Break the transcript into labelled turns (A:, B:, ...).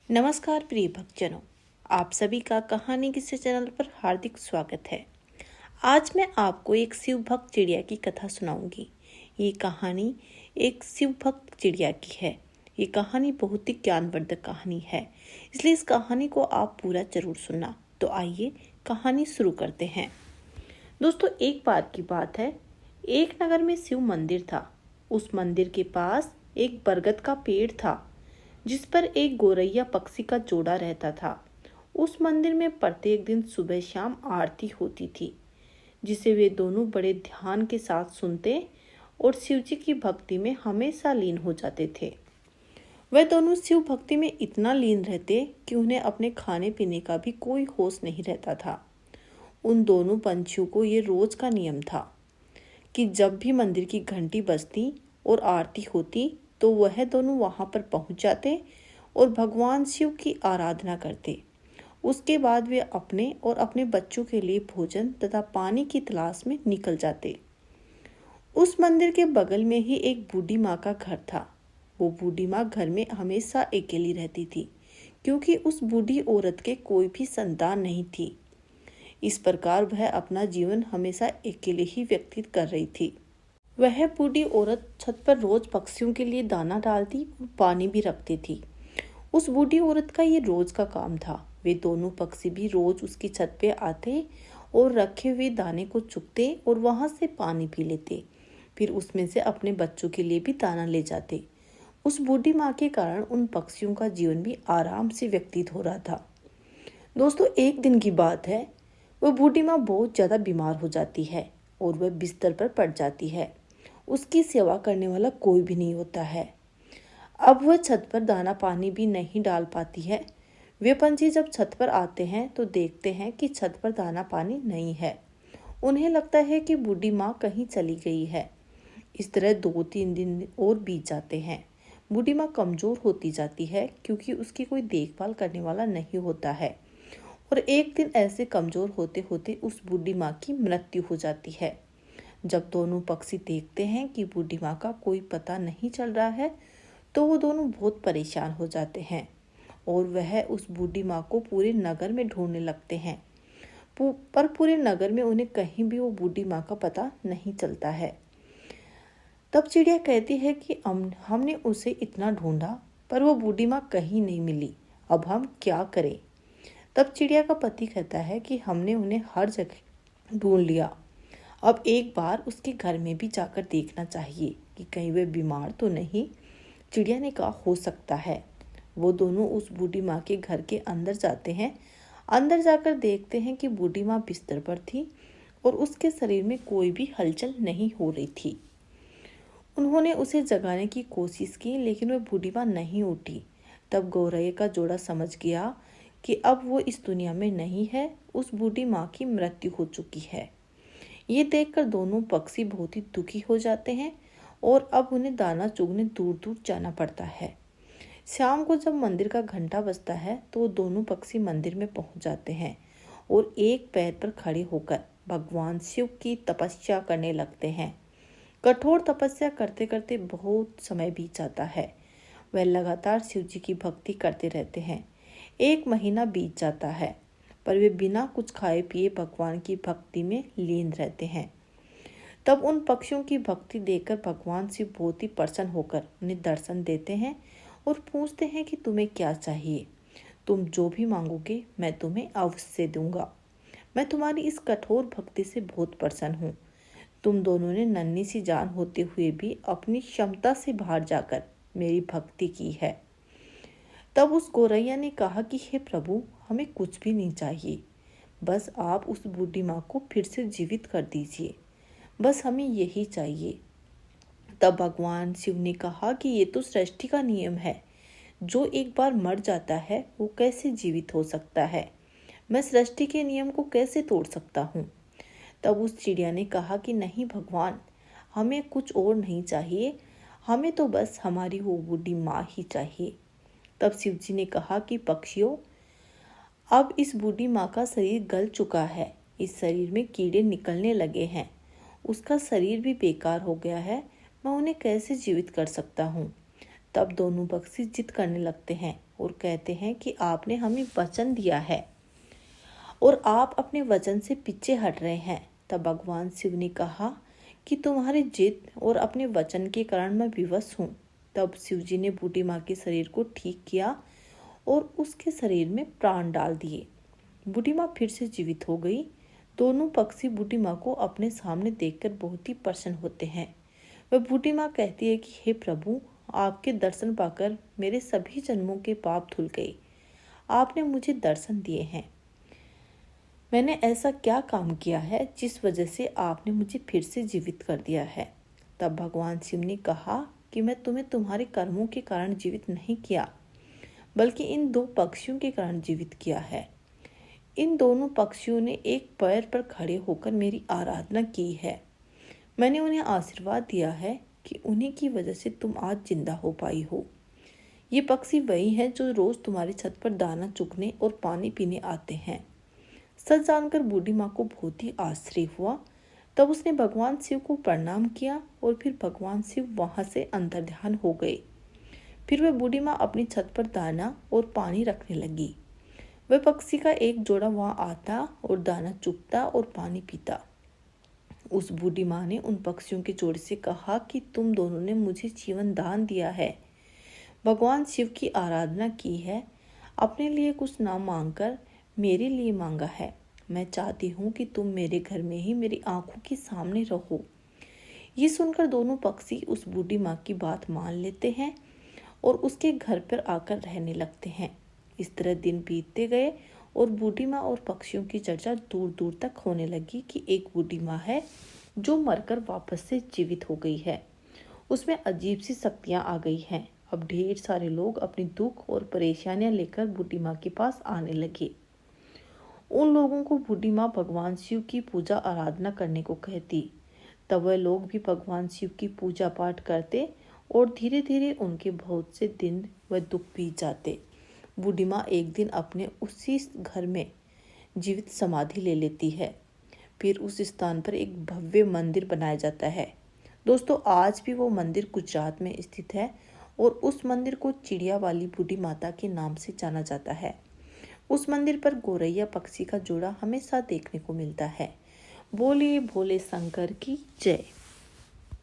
A: नमस्कार प्रिय भक्तजनों, आप सभी का कहानी किस्से चैनल पर हार्दिक स्वागत है। आज मैं आपको एक शिव भक्त चिड़िया की कथा सुनाऊंगी। ये कहानी एक शिव भक्त चिड़िया की है। ये कहानी बहुत ही ज्ञानवर्धक कहानी है, इसलिए इस कहानी को आप पूरा जरूर सुनना। तो आइए कहानी शुरू करते हैं। दोस्तों, एक बार की बात है, एक नगर में शिव मंदिर था। उस मंदिर के पास एक बरगद का पेड़ था जिस पर एक गोरैया पक्षी का जोड़ा रहता था। उस मंदिर में प्रत्येक दिन सुबह शाम आरती होती थी, जिसे वे दोनों बड़े ध्यान के साथ सुनते और शिव जी की भक्ति में हमेशा लीन हो जाते थे। वे दोनों शिव भक्ति में इतना लीन रहते कि उन्हें अपने खाने पीने का भी कोई होश नहीं रहता था। उन दोनों पंछियों को ये रोज का नियम था कि जब भी मंदिर की घंटी बजती और आरती होती तो वह दोनों वहां पर पहुंच जाते और भगवान शिव की आराधना करते। उसके बाद वे अपने और अपने बच्चों के लिए भोजन तथा पानी की तलाश में निकल जाते। उस मंदिर के बगल में ही एक बूढ़ी माँ का घर था। वो बूढ़ी माँ घर में हमेशा अकेली रहती थी, क्योंकि उस बूढ़ी औरत के कोई भी संतान नहीं थी। इस प्रकार वह अपना जीवन हमेशा अकेले ही व्यतीत कर रही थी। वह बूढ़ी औरत छत पर रोज पक्षियों के लिए दाना डालती और पानी भी रखती थी। उस बूढ़ी औरत का ये रोज का काम था। वे दोनों पक्षी भी रोज उसकी छत पे आते और रखे हुए दाने को चुगते और वहां से पानी पी लेते। फिर उसमें से अपने बच्चों के लिए भी दाना ले जाते। उस बूढ़ी माँ के कारण उन पक्षियों का जीवन भी आराम से व्यतीत हो रहा था। दोस्तों, एक दिन की बात है, वह बूढ़ी माँ बहुत ज़्यादा बीमार हो जाती है और वह बिस्तर पर पड़ जाती है। उसकी सेवा करने वाला कोई भी नहीं होता है। अब वह छत पर दाना पानी भी नहीं डाल पाती है। वे पंछी जब छत पर आते हैं तो देखते हैं कि छत पर दाना पानी नहीं है। उन्हें लगता है कि बूढ़ी माँ कहीं चली गई है। इस तरह 2-3 दिन और बीत जाते हैं। बूढ़ी माँ कमजोर होती जाती है, क्योंकि उसकी कोई देखभाल करने वाला नहीं होता है। और एक दिन ऐसे कमजोर होते होते उस बूढ़ी माँ की मृत्यु हो जाती है। जब दोनों पक्षी देखते हैं कि बूढ़ी माँ का कोई पता नहीं चल रहा है, तो वो दोनों बहुत परेशान हो जाते हैं और वह उस बूढ़ी माँ को पूरे नगर में ढूंढने लगते हैं। पर पूरे नगर में उन्हें कहीं भी वो बूढ़ी माँ का पता नहीं चलता है। तब चिड़िया कहती है कि हमने उसे इतना ढूंढा, पर वो बूढ़ी माँ कहीं नहीं मिली। अब हम क्या करें? तब चिड़िया का पति कहता है कि हमने उन्हें हर जगह ढूंढ लिया। अब एक बार उसके घर में भी जाकर देखना चाहिए कि कहीं वे बीमार तो नहीं। चिड़िया ने कहा, हो सकता है। वो दोनों उस बूढ़ी माँ के घर के अंदर जाते हैं। अंदर जाकर देखते हैं कि बूढ़ी माँ बिस्तर पर थी और उसके शरीर में कोई भी हलचल नहीं हो रही थी। उन्होंने उसे जगाने की कोशिश की, लेकिन वह बूढ़ी माँ नहीं उठी। तब गौरैया का जोड़ा समझ गया कि अब वो इस दुनिया में नहीं है। उस बूढ़ी माँ की मृत्यु हो चुकी है। ये देखकर दोनों पक्षी बहुत ही दुखी हो जाते हैं और अब उन्हें दाना चुगने दूर दूर जाना पड़ता है। शाम को जब मंदिर का घंटा बजता है तो वो दोनों पक्षी मंदिर में पहुंच जाते हैं और एक पैर पर खड़े होकर भगवान शिव की तपस्या करने लगते हैं। कठोर तपस्या करते करते बहुत समय बीत जाता है। वह लगातार शिव जी की भक्ति करते रहते हैं। 1 महीना बीत जाता है, पर वे बिना कुछ खाए पिए भगवान की भक्ति में लीन रहते हैं। तब उन पक्षियों की भक्ति देखकर भगवान शिव बहुत ही प्रसन्न होकर उन्हें दर्शन देते हैं और पूछते हैं कि तुम्हें क्या चाहिए। तुम जो भी मांगोगे मैं तुम्हें अवश्य दूंगा। मैं तुम्हारी इस कठोर भक्ति से बहुत प्रसन्न हूँ। तुम दोनों ने नन्ही सी जान होते हुए भी अपनी क्षमता से बाहर जाकर मेरी भक्ति की है। तब उस गौरैया ने कहा कि हे प्रभु, हमें कुछ भी नहीं चाहिए, बस आप उस बूढ़ी माँ को फिर से जीवित कर दीजिए, बस हमें यही चाहिए। तब भगवान शिव ने कहा कि ये तो सृष्टि का नियम है, जो एक बार मर जाता है वो कैसे जीवित हो सकता है। मैं सृष्टि के नियम को कैसे तोड़ सकता हूँ। तब उस चिड़िया ने कहा कि नहीं भगवान, हमें कुछ और नहीं चाहिए, हमें तो बस हमारी वो बूढ़ी माँ ही चाहिए। तब शिव जी ने कहा कि पक्षियों, अब इस बूढ़ी माँ का शरीर गल चुका है, इस शरीर में कीड़े निकलने लगे हैं, उसका शरीर भी बेकार हो गया है, मैं उन्हें कैसे जीवित कर सकता हूँ। तब दोनों पक्षी जिद करने लगते हैं और कहते हैं कि आपने हमें वचन दिया है और आप अपने वचन से पीछे हट रहे हैं। तब भगवान शिव ने कहा कि तुम्हारी जिद और अपने वचन के कारण मैं विवश हूँ। तब शिव जी ने बूढ़ी माँ के शरीर को ठीक किया और उसके शरीर में प्राण डाल दिए। बूढ़ी माँ फिर से जीवित हो गई। दोनों पक्षी बूढ़ी माँ को अपने सामने देखकर बहुत ही प्रसन्न होते हैं। वह बूढ़ी माँ कहती है कि हे प्रभु, आपके दर्शन पाकर मेरे सभी जन्मों के पाप धुल गए। आपने मुझे दर्शन दिए हैं। मैंने ऐसा क्या काम किया है जिस वजह से आपने मुझे फिर से जीवित कर दिया है। तब भगवान शिव ने कहा कि मैं तुम्हें तुम्हारे कर्मों के कारण जीवित नहीं किया, बल्कि इन दो पक्षियों के कारण जीवित किया है। इन दोनों पक्षियों ने एक पैर पर खड़े होकर मेरी आराधना की है। मैंने उन्हें आशीर्वाद दिया है कि उन्हीं की वजह से तुम आज जिंदा हो पाई हो। ये पक्षी वही हैं जो रोज तुम्हारी छत पर दाना चुगने और पानी पीने आते हैं। सच जानकर बूढ़ी माँ को बहुत ही आश्चर्य हुआ। तब उसने भगवान शिव को प्रणाम किया और फिर भगवान शिव वहां से अंतर्ध्यान हो गए। फिर वह बूढ़ी माँ अपनी छत पर दाना और पानी रखने लगी। वह पक्षी का एक जोड़ा वहां आता और दाना चुगता और पानी पीता। उस बूढ़ी माँ ने उन पक्षियों के जोड़े से कहा कि तुम दोनों ने मुझे जीवन दान दिया है, भगवान शिव की आराधना की है, अपने लिए कुछ ना मांगकर मेरे लिए मांगा है। मैं चाहती हूँ कि तुम मेरे घर में ही मेरी आंखों के सामने रहो। ये सुनकर दोनों पक्षी उस बूढ़ी माँ की बात मान लेते हैं और उसके घर पर आकर रहने लगते हैं। इस तरह दिन बीतते गए और बूढ़ी माँ और पक्षियों की चर्चा दूर दूर तक होने लगी कि एक बूढ़ी माँ है जो मरकर वापस से जीवित हो गई है। उसमें अजीब सी शक्तियाँ आ गई हैं। अब ढेर सारे लोग अपनी दुख और परेशानियां लेकर बूढ़ी माँ के पास आने लगे। उन लोगों को बूढ़ी माँ भगवान शिव की पूजा आराधना करने को कहती। तब वह लोग भी भगवान शिव की पूजा पाठ करते और धीरे धीरे उनके बहुत से दिन व दुख बीत जाते। बूढ़ी माँ एक दिन अपने उसी घर में जीवित समाधि ले लेती है। फिर उस स्थान पर एक भव्य मंदिर बनाया जाता है। दोस्तों, आज भी वो मंदिर गुजरात में स्थित है और उस मंदिर को चिड़िया वाली बूढ़ी माता के नाम से जाना जाता है। उस मंदिर पर गौरैया पक्षी का जोड़ा हमेशा देखने को मिलता है। बोलिए भोले शंकर की जय।